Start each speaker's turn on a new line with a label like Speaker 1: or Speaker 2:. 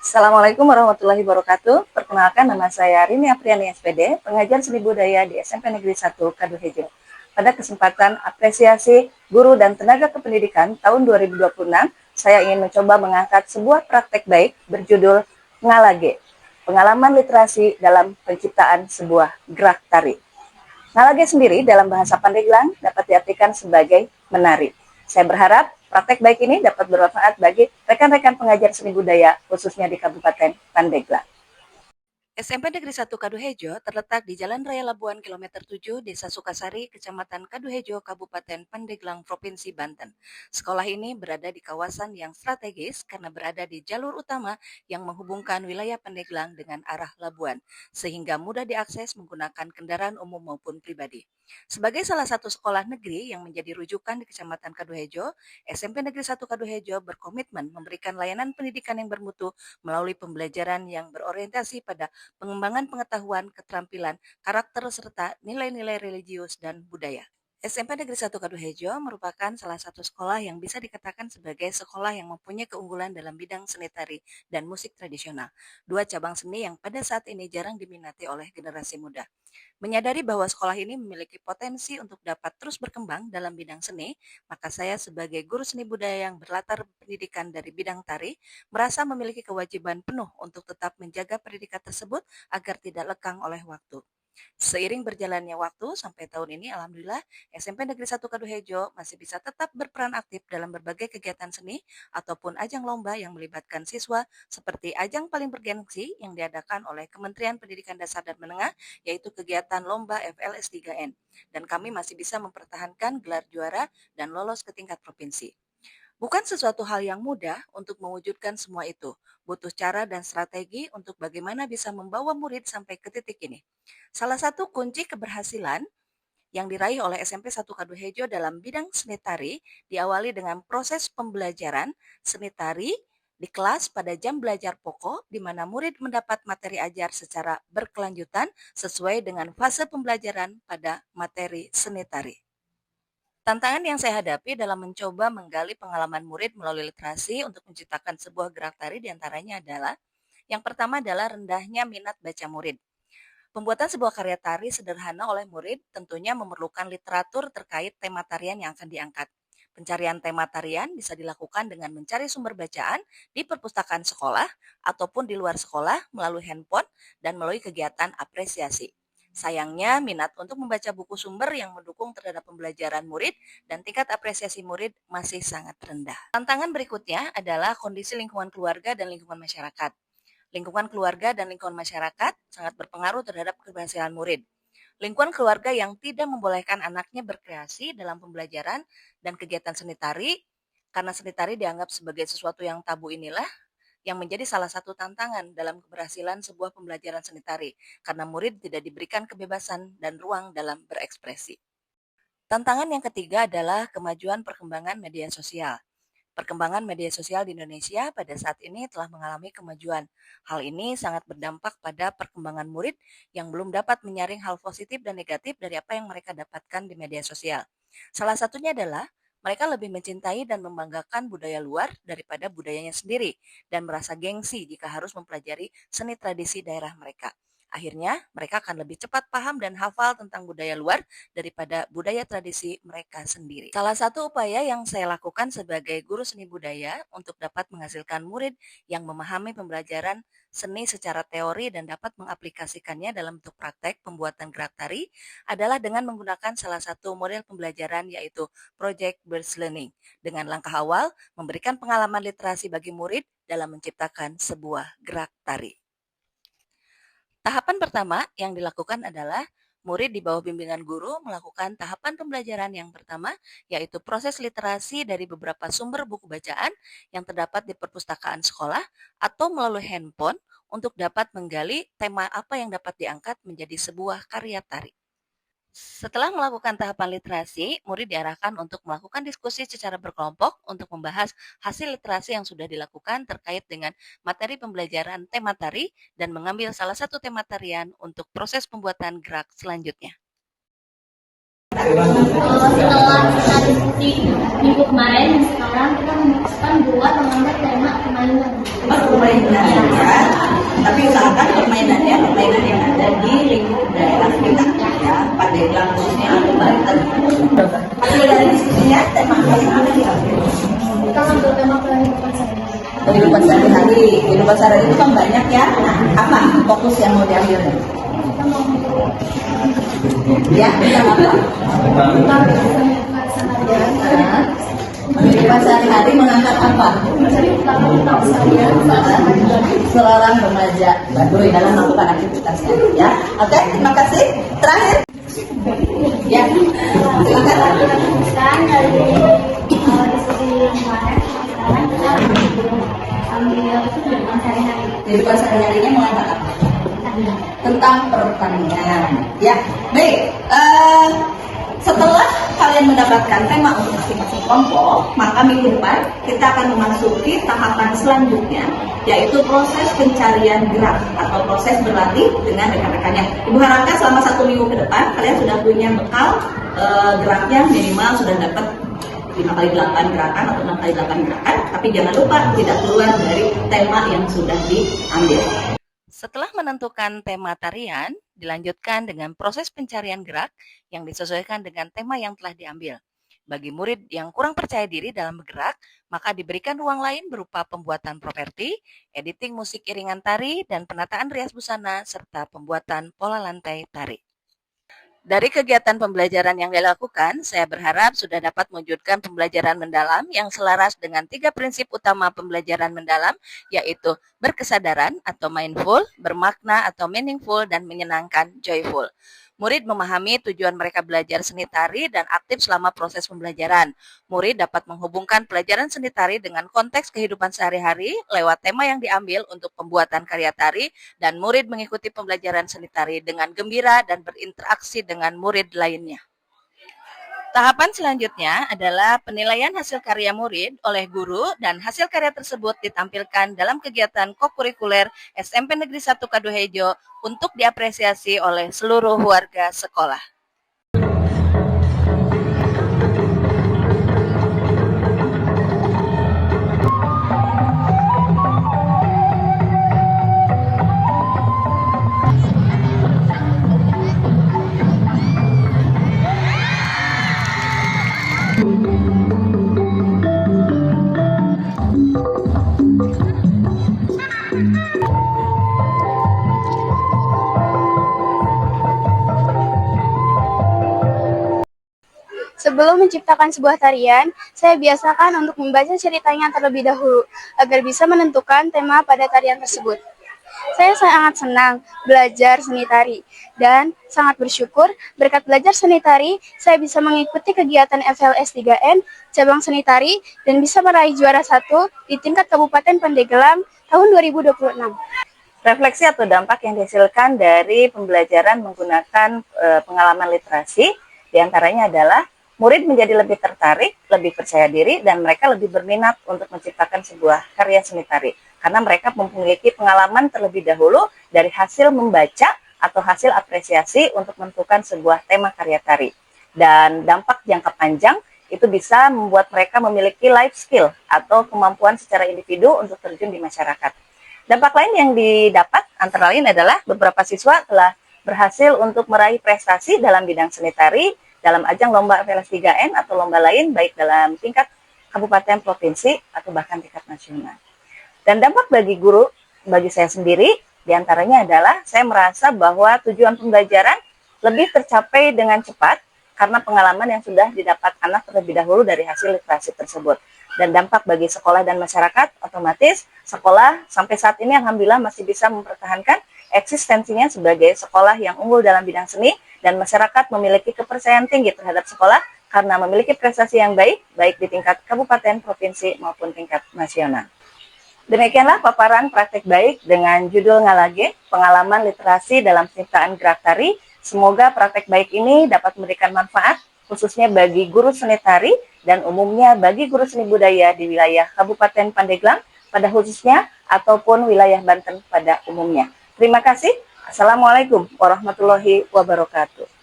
Speaker 1: Assalamualaikum warahmatullahi wabarakatuh. Perkenalkan, nama saya Rini Apriani SPD, pengajar seni budaya di SMP Negeri 1 Kaduhejo. Pada kesempatan apresiasi guru dan tenaga kependidikan tahun 2026, saya ingin mencoba mengangkat sebuah praktek baik berjudul Ngalage, pengalaman literasi dalam penciptaan sebuah gerak tari. Ngalage sendiri dalam bahasa Pandeglang dapat diartikan sebagai menari. Saya berharap praktek baik ini dapat bermanfaat bagi rekan-rekan pengajar seni budaya, khususnya di Kabupaten Pandeglang. SMP Negeri 1 Kaduhejo terletak di Jalan Raya Labuan Kilometer 7, Desa Sukasari, Kecamatan Kaduhejo, Kabupaten Pandeglang, Provinsi Banten. Sekolah ini berada di kawasan yang strategis karena berada di jalur utama yang menghubungkan wilayah Pandeglang dengan arah Labuan, sehingga mudah diakses menggunakan kendaraan umum maupun pribadi. Sebagai salah satu sekolah negeri yang menjadi rujukan di Kecamatan Kaduhejo, SMP Negeri 1 Kaduhejo berkomitmen memberikan layanan pendidikan yang bermutu melalui pembelajaran yang berorientasi pada pengembangan pengetahuan, keterampilan, karakter, serta nilai-nilai religius dan budaya. SMP Negeri 1 Kaduhejo merupakan salah satu sekolah yang bisa dikatakan sebagai sekolah yang mempunyai keunggulan dalam bidang seni tari dan musik tradisional, dua cabang seni yang pada saat ini jarang diminati oleh generasi muda. Menyadari bahwa sekolah ini memiliki potensi untuk dapat terus berkembang dalam bidang seni, maka saya sebagai guru seni budaya yang berlatar pendidikan dari bidang tari, merasa memiliki kewajiban penuh untuk tetap menjaga pendidikan tersebut agar tidak lekang oleh waktu. Seiring berjalannya waktu sampai tahun ini, alhamdulillah SMP Negeri 1 Kaduhejo masih bisa tetap berperan aktif dalam berbagai kegiatan seni ataupun ajang lomba yang melibatkan siswa seperti ajang paling bergengsi yang diadakan oleh Kementerian Pendidikan Dasar dan Menengah, yaitu kegiatan lomba FLS 3N. Dan kami masih bisa mempertahankan gelar juara dan lolos ke tingkat provinsi. Bukan sesuatu hal yang mudah untuk mewujudkan semua itu. Butuh cara dan strategi untuk bagaimana bisa membawa murid sampai ke titik ini. Salah satu kunci keberhasilan yang diraih oleh SMP 1 Kaduhejo dalam bidang seni tari diawali dengan proses pembelajaran seni tari di kelas pada jam belajar pokok di mana murid mendapat materi ajar secara berkelanjutan sesuai dengan fase pembelajaran pada materi seni tari. Tantangan yang saya hadapi dalam mencoba menggali pengalaman murid melalui literasi untuk menciptakan sebuah gerak tari diantaranya adalah yang pertama adalah rendahnya minat baca murid. Pembuatan sebuah karya tari sederhana oleh murid tentunya memerlukan literatur terkait tema tarian yang akan diangkat. Pencarian tema tarian bisa dilakukan dengan mencari sumber bacaan di perpustakaan sekolah ataupun di luar sekolah melalui handphone dan melalui kegiatan apresiasi. Sayangnya, minat untuk membaca buku sumber yang mendukung terhadap pembelajaran murid dan tingkat apresiasi murid masih sangat rendah. Tantangan berikutnya adalah kondisi lingkungan keluarga dan lingkungan masyarakat. Lingkungan keluarga dan lingkungan masyarakat sangat berpengaruh terhadap keberhasilan murid. Lingkungan keluarga yang tidak membolehkan anaknya berkreasi dalam pembelajaran dan kegiatan seni tari, karena seni tari dianggap sebagai sesuatu yang tabu inilah yang menjadi salah satu tantangan dalam keberhasilan sebuah pembelajaran seni tari, karena murid tidak diberikan kebebasan dan ruang dalam berekspresi. Tantangan yang ketiga adalah kemajuan perkembangan media sosial. Perkembangan media sosial di Indonesia pada saat ini telah mengalami kemajuan. Hal ini sangat berdampak pada perkembangan murid yang belum dapat menyaring hal positif dan negatif dari apa yang mereka dapatkan di media sosial. Salah satunya adalah mereka lebih mencintai dan membanggakan budaya luar daripada budayanya sendiri dan merasa gengsi jika harus mempelajari seni tradisi daerah mereka. Akhirnya, mereka akan lebih cepat paham dan hafal tentang budaya luar daripada budaya tradisi mereka sendiri. Salah satu upaya yang saya lakukan sebagai guru seni budaya untuk dapat menghasilkan murid yang memahami pembelajaran seni secara teori dan dapat mengaplikasikannya dalam bentuk praktek pembuatan gerak tari adalah dengan menggunakan salah satu model pembelajaran yaitu Project Based Learning. Dengan langkah awal, memberikan pengalaman literasi bagi murid dalam menciptakan sebuah gerak tari. Tahapan pertama yang dilakukan adalah murid di bawah bimbingan guru melakukan tahapan pembelajaran yang pertama, yaitu proses literasi dari beberapa sumber buku bacaan yang terdapat di perpustakaan sekolah atau melalui handphone untuk dapat menggali tema apa yang dapat diangkat menjadi sebuah karya tari. Setelah melakukan tahapan literasi, murid diarahkan untuk melakukan diskusi secara berkelompok untuk membahas hasil literasi yang sudah dilakukan terkait dengan materi pembelajaran tema tari dan mengambil salah satu tema tarian untuk proses pembuatan gerak selanjutnya.
Speaker 2: Setelah diskusi minggu kemarin dan sekarang kita memutuskan buat mengambil tema permainan.
Speaker 3: Permainan ya, tapi usahakan permainannya permainan yang ada di lingkup daerah kita ya. Pandeglang khususnya atau Banten. Hasil dari diskusinya tema apa yang akan diambil?
Speaker 2: Kita ambil tema kehidupan sehari-hari.
Speaker 3: Kehidupan sehari-hari. Kehidupan sehari-hari itu kan banyak ya. Apa fokus yang mau diambil?
Speaker 2: Kita mau
Speaker 3: Ya, tentang apa? Kehidupan sehari-hari mengangkat apa? Seorang remaja Baduy dalam melakukan aktivitasnya. Ya, oke, terima kasih. Terakhir, ya, silakan.
Speaker 2: Sekarang dari diskusi kemarin, sekarang kita ambil kehidupan sehari-hari.
Speaker 3: Kehidupan sehari-harinya mengangkat apa? Tentang pertanian. Ya, baik. Setelah kalian mendapatkan tema untuk masing-masing kelompok, maka minggu depan kita akan memasuki tahapan selanjutnya, yaitu proses pencarian gerak atau proses berlatih dengan rekan-rekannya. Ibu harapkan selama 1 minggu ke depan kalian sudah punya bekal geraknya minimal sudah dapat 5x8 gerakan atau 6x8 gerakan, tapi jangan lupa tidak keluar dari tema yang sudah diambil.
Speaker 1: Setelah menentukan tema tarian, dilanjutkan dengan proses pencarian gerak yang disesuaikan dengan tema yang telah diambil. Bagi murid yang kurang percaya diri dalam bergerak, maka diberikan ruang lain berupa pembuatan properti, editing musik iringan tari, dan penataan rias busana, serta pembuatan pola lantai tari. Dari kegiatan pembelajaran yang dilakukan, saya berharap sudah dapat mewujudkan pembelajaran mendalam yang selaras dengan 3 prinsip utama pembelajaran mendalam, yaitu berkesadaran atau mindful, bermakna atau meaningful, dan menyenangkan joyful. Murid memahami tujuan mereka belajar seni tari dan aktif selama proses pembelajaran. Murid dapat menghubungkan pelajaran seni tari dengan konteks kehidupan sehari-hari lewat tema yang diambil untuk pembuatan karya tari, dan murid mengikuti pembelajaran seni tari dengan gembira dan berinteraksi dengan murid lainnya. Tahapan selanjutnya adalah penilaian hasil karya murid oleh guru, dan hasil karya tersebut ditampilkan dalam kegiatan kokurikuler SMP Negeri 1 Kaduhejo untuk diapresiasi oleh seluruh warga sekolah.
Speaker 4: Sebelum menciptakan sebuah tarian, saya biasakan untuk membaca ceritanya terlebih dahulu, agar bisa menentukan tema pada tarian tersebut. Saya sangat senang belajar seni tari, dan sangat bersyukur berkat belajar seni tari, saya bisa mengikuti kegiatan FLS 3N, cabang seni tari, dan bisa meraih juara 1 di tingkat Kabupaten Pandeglang tahun 2026.
Speaker 1: Refleksi atau dampak yang dihasilkan dari pembelajaran menggunakan pengalaman literasi, diantaranya adalah murid menjadi lebih tertarik, lebih percaya diri, dan mereka lebih berminat untuk menciptakan sebuah karya seni tari. Karena mereka memiliki pengalaman terlebih dahulu dari hasil membaca atau hasil apresiasi untuk menentukan sebuah tema karya tari. Dan dampak jangka panjang itu bisa membuat mereka memiliki life skill atau kemampuan secara individu untuk terjun di masyarakat. Dampak lain yang didapat antara lain adalah beberapa siswa telah berhasil untuk meraih prestasi dalam bidang seni tari, dalam ajang lomba FLS 3N atau lomba lain baik dalam tingkat kabupaten, provinsi, atau bahkan tingkat nasional. Dan dampak bagi guru, bagi saya sendiri, diantaranya adalah saya merasa bahwa tujuan pembelajaran lebih tercapai dengan cepat karena pengalaman yang sudah didapat anak terlebih dahulu dari hasil literasi tersebut. Dan dampak bagi sekolah dan masyarakat, otomatis sekolah sampai saat ini alhamdulillah masih bisa mempertahankan eksistensinya sebagai sekolah yang unggul dalam bidang seni, dan masyarakat memiliki kepercayaan tinggi terhadap sekolah karena memiliki prestasi yang baik, baik di tingkat kabupaten, provinsi, maupun tingkat nasional. Demikianlah paparan praktek baik dengan judul Ngalage, pengalaman literasi dalam penciptaan gerak tari. Semoga praktek baik ini dapat memberikan manfaat, khususnya bagi guru seni tari, dan umumnya bagi guru seni budaya di wilayah Kabupaten Pandeglang pada khususnya, ataupun wilayah Banten pada umumnya. Terima kasih. Assalamualaikum warahmatullahi wabarakatuh.